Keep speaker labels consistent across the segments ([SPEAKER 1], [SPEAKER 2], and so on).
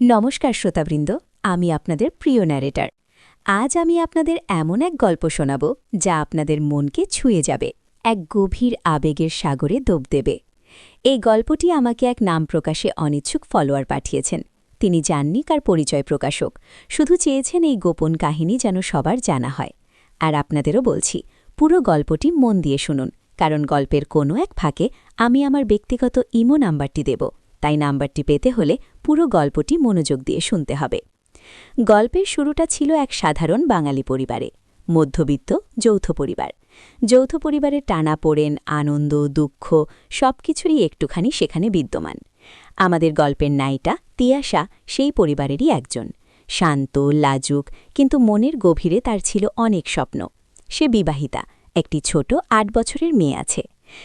[SPEAKER 1] নমস্কার শ্রোতাবৃন্দ, আমি আপনাদের প্রিয় ন্যারেটর। আজ আমি আপনাদের এমন এক গল্প শোনাব যা আপনাদের মনকে ছুঁয়ে যাবে, এক গভীর আবেগের সাগরে ডুব দেবে। এই গল্পটি আমাকে এক নাম প্রকাশে অনিচ্ছুক ফলোয়ার পাঠিয়েছেন। তিনি জাননি কার পরিচয় প্রকাশক, শুধু চেয়েছেন এই গোপন কাহিনী যেন সবার জানা হয়। আর আপনাদেরও বলছি, পুরো গল্পটি মন দিয়ে শুনুন, কারণ গল্পের কোনো এক ফাঁকে আমি আমার ব্যক্তিগত ইমো নাম্বারটি দেব, তাই নাম্বারটি পেতে হলে পুরো গল্পটি মনোযোগ দিয়ে শুনতে হবে। গল্পের শুরুটা ছিল এক সাধারণ বাঙালি পরিবারে, মধ্যবিত্ত যৌথ পরিবার। যৌথ পরিবারের টানাপোড়েন, আনন্দ, দুঃখ সবকিছুরই একটুখানি সেখানে বিদ্যমান। আমাদের গল্পের নায়িকা তিয়াশা সেই পরিবারেরই একজন। শান্ত, লাজুক, কিন্তু মনের গভীরে তার ছিল অনেক স্বপ্ন। সে বিবাহিতা, একটি ছোট ৮ বছরের মেয়ে আছে।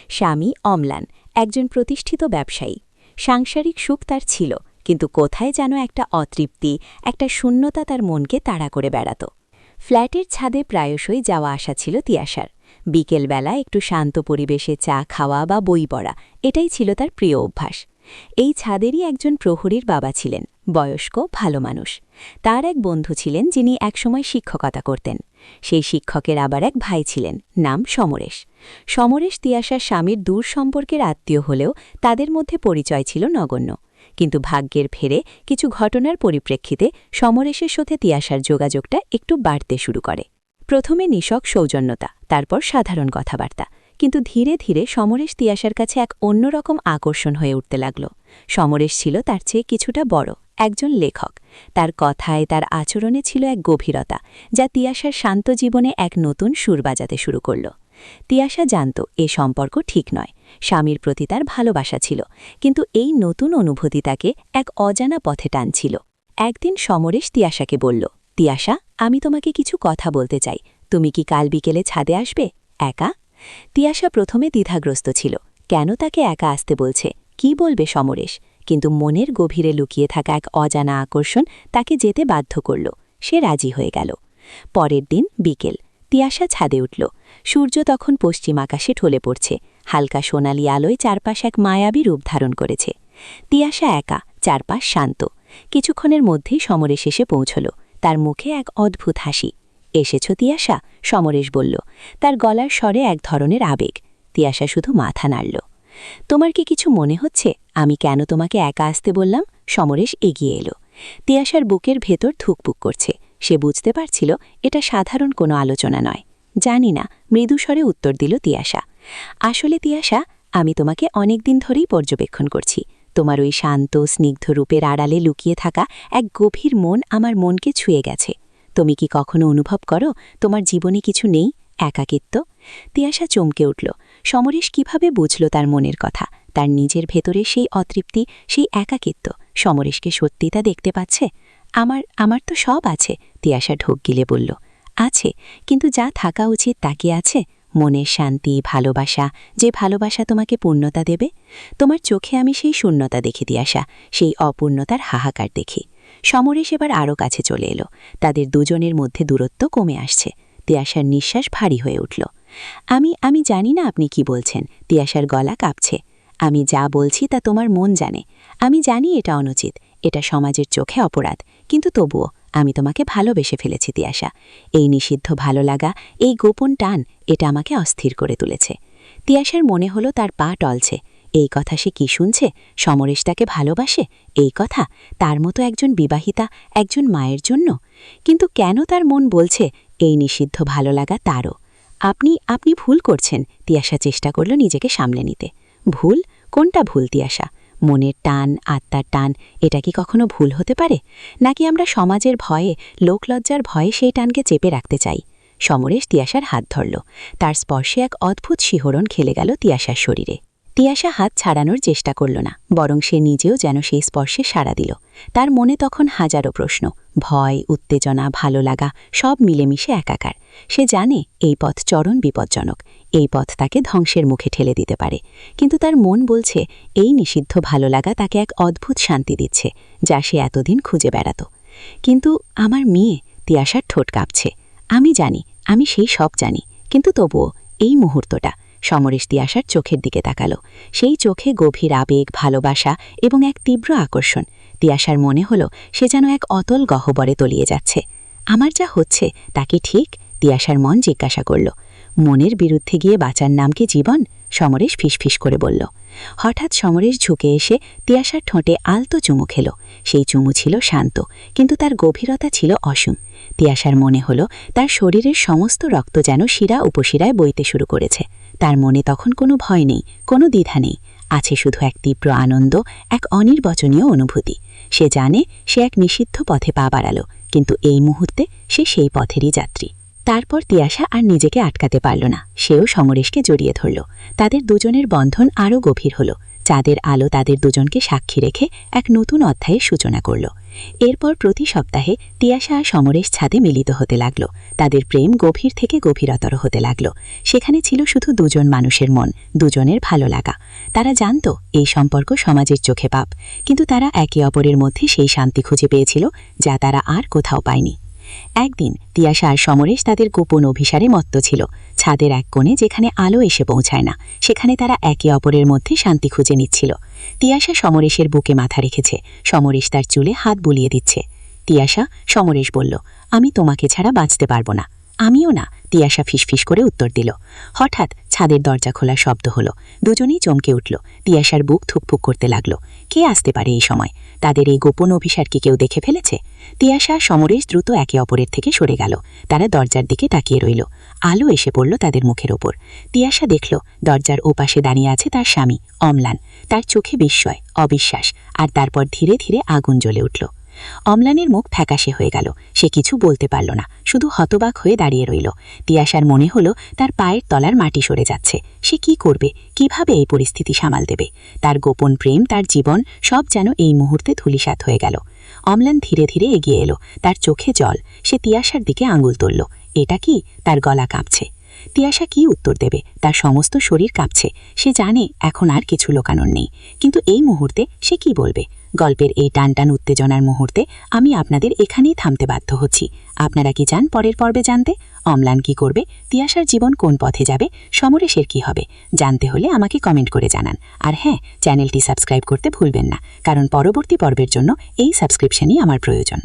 [SPEAKER 1] স্বামী অম্লান, একজন প্রতিষ্ঠিত ব্যবসায়ী। সাংসারিক সুখ তার ছিল, কিন্তু কোথায় যেন একটা অতৃপ্তি, একটা শূন্যতা তার মনকে তাড়া করে বেড়াত। ফ্ল্যাটের ছাদে প্রায়শই যাওয়া আসা ছিল তিয়াশার। বিকেলবেলা একটু শান্ত পরিবেশে চা খাওয়া বা বই পড়া, এটাই ছিল তার প্রিয় অভ্যাস। এই ছাদেরই একজন প্রহরীর বাবা ছিলেন, বয়স্ক, ভালো মানুষ। তার এক বন্ধু ছিলেন যিনি একসময় শিক্ষকতা করতেন। সেই শিক্ষকের আবার এক ভাই ছিলেন, নাম সমরেশ। সমরেশ তিয়াশার স্বামীর দূর সম্পর্কের আত্মীয় হলেও তাদের মধ্যে পরিচয় ছিল নগণ্য। কিন্তু ভাগ্যের ফেরে কিছু ঘটনার পরিপ্রেক্ষিতে সমরেশের সাথে তিয়াশার যোগাযোগটা একটু বাড়তে শুরু করে। প্রথমে নিছক সৌজন্যতা, তারপর সাধারণ কথাবার্তা, কিন্তু ধীরে ধীরে সমরেশ তিয়াশার কাছে এক অন্যরকম আকর্ষণ হয়ে উঠতে লাগল। সমরেশ ছিল তার চেয়ে কিছুটা বড়, একজন লেখক। তার কথায়, তার আচরণে ছিল এক গভীরতা, যা তিয়াশার শান্ত জীবনে এক নতুন সুর বাজাতে শুরু করল। তিয়াশা জানত এ সম্পর্ক ঠিক নয়, স্বামীর প্রতি তার ভালোবাসা ছিল, কিন্তু এই নতুন অনুভূতি তাকে এক অজানা পথে টানছিল। একদিন সমরেশ তিয়াশাকে বলল, তিয়াশা, আমি তোমাকে কিছু কথা বলতে চাই, তুমি কি কাল বিকেলে ছাদে আসবে, একা? তিয়াশা প্রথমে দ্বিধাগ্রস্ত ছিল, কেন তাকে একা আসতে বলছে, কি বলবে সমরেশ? কিন্তু মনের গভীরে লুকিয়ে থাকা এক অজানা আকর্ষণ তাকে যেতে বাধ্য করল। সে রাজি হয়ে গেল। পরের দিন বিকেল, তিয়াশা ছাদে উঠল। সূর্য তখন পশ্চিম আকাশে ঢলে পড়ছে, হালকা সোনালি আলোয় চারপাশ এক মায়াবী রূপ ধারণ করেছে। তিয়াশা একা, চারপাশ শান্ত। কিছুক্ষণের মধ্যেই সমরেশ এসে পৌঁছল, তার মুখে এক অদ্ভুত হাসি। এসেছ তিয়াশা, সমরেশ বলল, তার গলার স্বরে এক ধরনের আবেগ। তিয়াশা শুধু মাথা নাড়ল। তোমার কি কিছু মনে হচ্ছে, আমি কেন তোমাকে একা আসতে বললাম? সমরেশ এগিয়ে এলো। তিয়াশার বুকের ভেতর ধুকপুক করছে। সে বুঝতে পারছিল এটা সাধারণ কোনো আলোচনা নয়। জানি না, মৃদুস্বরে উত্তর দিল তিয়াশা। আসলে তিয়াশা, আমি তোমাকে অনেকদিন ধরেই পর্যবেক্ষণ করছি। তোমার ওই শান্ত, স্নিগ্ধ রূপের আড়ালে লুকিয়ে থাকা এক গভীর মন আমার মনকে ছুঁয়ে গেছে। তুমি কি কখনো অনুভব করো তোমার জীবনে কিছু নেই, একাকিত্ব? তিয়াশা চমকে উঠল। সমরেশ কিভাবে বুঝল তার মনের কথা? তার নিজের ভেতরে সেই অতৃপ্তি, সেই একাকিত্ব, সমরেশকে সত্যি তা দেখতে পাচ্ছে? আমার তো সব আছে, তিয়াশা ঢোক গিলে বলল। আছে, কিন্তু যা থাকা উচিত তা কি আছে? মনের শান্তি, ভালোবাসা, যে ভালোবাসা তোমাকে পূর্ণতা দেবে। তোমার চোখে আমি সেই শূন্যতা দেখি তিয়াশা, সেই অপূর্ণতার হাহাকার দেখি। সমরেশ এবার আরও কাছে চলে এলো। তাদের দুজনের মধ্যে দূরত্ব কমে আসছে। তিয়াশার নিঃশ্বাস ভারী হয়ে উঠল। আমি জানি না আপনি কি বলছেন, তিয়াশার গলা কাঁপছে। আমি যা বলছি তা তোমার মন জানে। আমি জানি এটা অনুচিত, এটা সমাজের চোখে অপরাধ, কিন্তু তবুও আমি তোমাকে ভালোবেসে ফেলেছি তিয়াশা। এই নিষিদ্ধ ভালো লাগা, এই গোপন টান, এটা আমাকে অস্থির করে তুলেছে। তিয়াশার মনে হলো তার পা টলছে। এই কথা সে কি শুনছে? সমরেশ তাকে ভালোবাসে, এই কথা তার মতো একজন বিবাহিতা, একজন মায়ের জন্য? কিন্তু কেন তার মন বলছে এই নিষিদ্ধ ভালো লাগা তারও? আপনি ভুল করছেন, তিয়াশা চেষ্টা করল নিজেকে সামলে নিতে। ভুল? কোনটা ভুল তিয়াশা? মনের টান, আত্মার টান, এটা কি কখনো ভুল হতে পারে? নাকি আমরা সমাজের ভয়ে, লোকলজ্জার ভয়ে সেই টানকে চেপে রাখতে চাই? সমরেশ তিয়াশার হাত ধরল। তার স্পর্শে এক অদ্ভুত শিহরণ খেলে গেল তিয়াশার শরীরে। তিয়াশা হাত ছাড়ানোর চেষ্টা করল না, বরং সে নিজেও যেন সেই স্পর্শে সাড়া দিল। তার মনে তখন হাজারো প্রশ্ন, ভয়, উত্তেজনা, ভালো লাগা, সব মিলেমিশে একাকার। সে জানে এই পথ চরম বিপজ্জনক, এই পথ তাকে ধ্বংসের মুখে ঠেলে দিতে পারে। কিন্তু তার মন বলছে এই নিষিদ্ধ ভালো লাগা তাকে এক অদ্ভুত শান্তি দিচ্ছে, যা সে এতদিন খুঁজে বেড়াত। কিন্তু আমার মেয়ে, তিয়াশার ঠোঁট কাঁপছে। আমি জানি, আমি সেই সব জানি, কিন্তু তবুও এই মুহূর্তটা। সমরেশ তিয়াশার চোখের দিকে তাকালো। সেই চোখে গভীর আবেগ, ভালোবাসা এবং এক তীব্র আকর্ষণ।
[SPEAKER 2] তিয়াশার মনে হলো সে যেন এক অতল গহ্বরে তলিয়ে যাচ্ছে। আমার যা হচ্ছে তা কি ঠিক? তিয়াশার মন জিজ্ঞাসা করল। মনের বিরুদ্ধে গিয়ে বাঁচার নাম কি জীবন? সমরেশ ফিসফিস করে বলল। হঠাৎ সমরেশ ঝুঁকে এসে তিয়াশার ঠোঁটে আলতো চুমু খেল। সেই চুমু ছিল শান্ত, কিন্তু তার গভীরতা ছিল অসীম। তিয়াশার মনে হলো তার শরীরের সমস্ত রক্ত যেন শিরা উপশিরায় বইতে শুরু করেছে। তার মনে তখন কোনো ভয় নেই, কোনো দ্বিধা নেই, আছে শুধু এক তীব্র আনন্দ, এক অনির্বচনীয় অনুভূতি। সে জানে সে এক নিষিদ্ধ পথে পা বাড়াল, কিন্তু এই মুহূর্তে সে সেই পথেরই যাত্রী। তারপর তিয়াশা আর নিজেকে আটকাতে পারল না, সেও সমরেশকে জড়িয়ে ধরল। তাদের দুজনের বন্ধন আরও গভীর হল। চাঁদের আলো তাদের দুজনকে সাক্ষী রেখে এক নতুন অধ্যায়ের সূচনা করল। এরপর প্রতি সপ্তাহে তিয়াশা আর সমরেশ ছাদে মিলিত হতে লাগল। তাদের প্রেম গভীর থেকে গভীরতর হতে লাগল। সেখানে ছিল শুধু দুজন মানুষের মন, দুজনের ভালো লাগা। তারা জানত এই সম্পর্ক সমাজের চোখে পাপ, কিন্তু তারা একে অপরের মধ্যে সেই শান্তি খুঁজে পেয়েছিল যা তারা আর কোথাও পায়নি। একদিন তিয়াশা আর সমরেশ তাদের গোপন অভিসারে মত্ত ছিল। ছাদের এক কোণে যেখানে আলো এসে পৌঁছায় না, সেখানে তারা একে অপরের মধ্যে শান্তি খুঁজে নিচ্ছিল। তিয়াশা সমরেশের বুকে মাথা রেখেছে, সমরেশ তার চুলে হাত বুলিয়ে দিচ্ছে। তিয়াশা, সমরেশ বলল, আমি তোমাকে ছাড়া বাঁচতে পারবো না। আমিও না, তিয়াশা ফিসফিস করে উত্তর দিল। হঠাৎ ছাদের দরজা খোলার শব্দ হলো। দুজনেই চমকে উঠল। তিয়াশার বুক থুকফুক করতে লাগলো। কে আসতে পারে এই সময়? তাদের এই গোপন অভিসার কি কেউ দেখে ফেলেছে? তিয়াশা সমরেশ দ্রুত একে অপরের থেকে সরে গেল। তারা দরজার দিকে তাকিয়ে রইল। আলো এসে পড়ল তাদের মুখের ওপর। তিয়াশা দেখল দরজার ওপাশে দাঁড়িয়ে আছে তার স্বামী অম্লান। তার চোখে বিস্ময়, অবিশ্বাস, আর তারপর ধীরে ধীরে আগুন জ্বলে উঠল। অম্লানের মুখ ফ্যাকাশে হয়ে গেল। সে কিছু বলতে পারল না, শুধু হতবাক হয়ে দাঁড়িয়ে রইল। তিয়াশার মনে হলো তার পায়ের তলার মাটি সরে যাচ্ছে। সে কি করবে, কিভাবে এই পরিস্থিতি সামাল দেবে? তার গোপন প্রেম, তার জীবন, সব যেন এই মুহূর্তে ধূলিসাৎ হয়ে গেল। অম্লান ধীরে ধীরে এগিয়ে এলো, তার চোখে জল। সে তিয়াশার দিকে আঙুল তুলল। এটা কি? তার গলা কাঁপছে। তিয়াশা কি উত্তর দেবে? তার সমস্ত শরীর কাঁপছে। সে জানে এখন আর কিছু লোকানোর নেই, কিন্তু এই মুহূর্তে সে কি বলবে? গল্পের এই টানটান উত্তেজনার মুহূর্তে আমি আপনাদের এখানেই থামতে বাধ্য হচ্ছি। আপনারা কি চান পরের পর্বে জানতে? অম্লান কি করবে? তিয়াশার জীবন কোন পথে যাবে? সমরেশের কি হবে? জানতে হলে আমাকে কমেন্ট করে জানান। আর হ্যাঁ, চ্যানেলটি সাবস্ক্রাইব করতে ভুলবেন না, কারণ পরবর্তী পর্বের জন্য এই সাবস্ক্রিপশনই আমার প্রয়োজন।